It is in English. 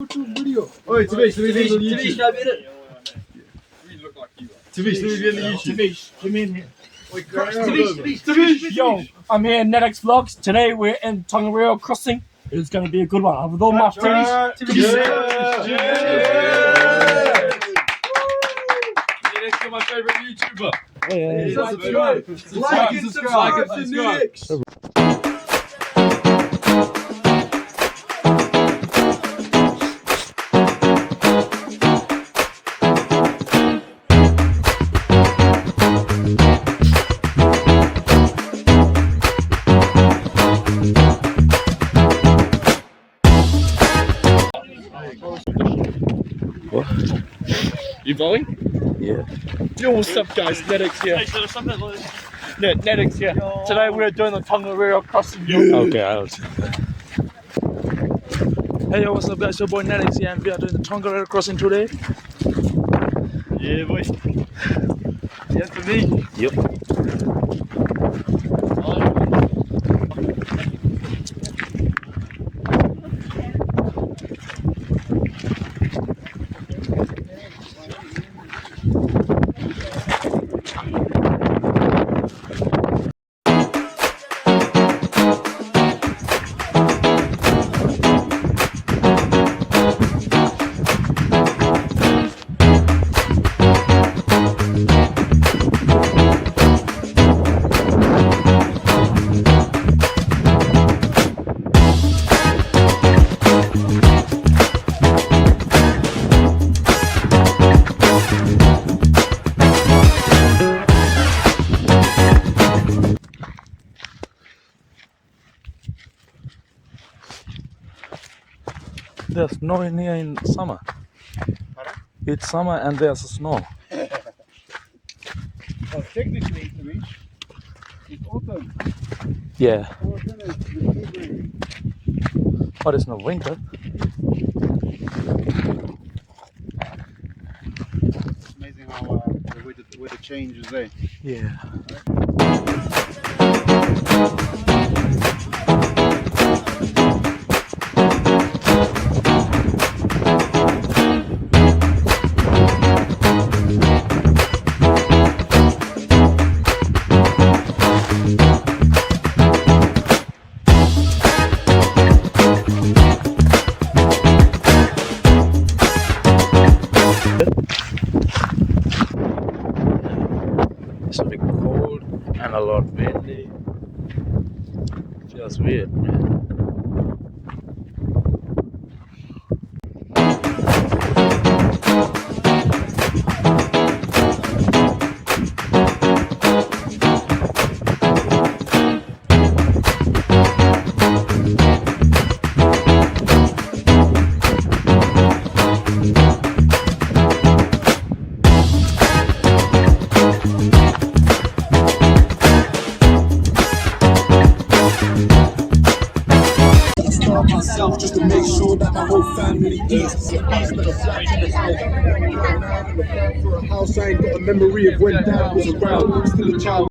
YouTube video. Oi, Tavish, let me be on Tavish, YouTube. can I be in it? Tavish, let me be on the YouTube. Tavish, come in here. Tavish, Yo, I'm here in NetX Vlogs. Today we're in Tongariro crossing. It's going to be a good one. I'm with all my friends. Let's get my favourite YouTuber. Yeah. Like and subscribe. You bowling? Yeah. Yo, what's up, guys? NetX here. NetX here. Today we're doing the Tongariro crossing. Okay, I'll. Hey, yo, what's up, guys? Your boy Netix here, and we are doing the Tongariro crossing today. Yeah, boy. Yes, for me. Yep. There's snow in here in summer. It's summer and there's snow. Well, technically, it's autumn. Yeah. But it's not winter. It's amazing how the weather changes there. Yeah. It's a bit cold and a lot windy. Feels weird. Myself just to make sure that my whole family eats. For a house, I ain't got a memory of when dad was around. Still a child.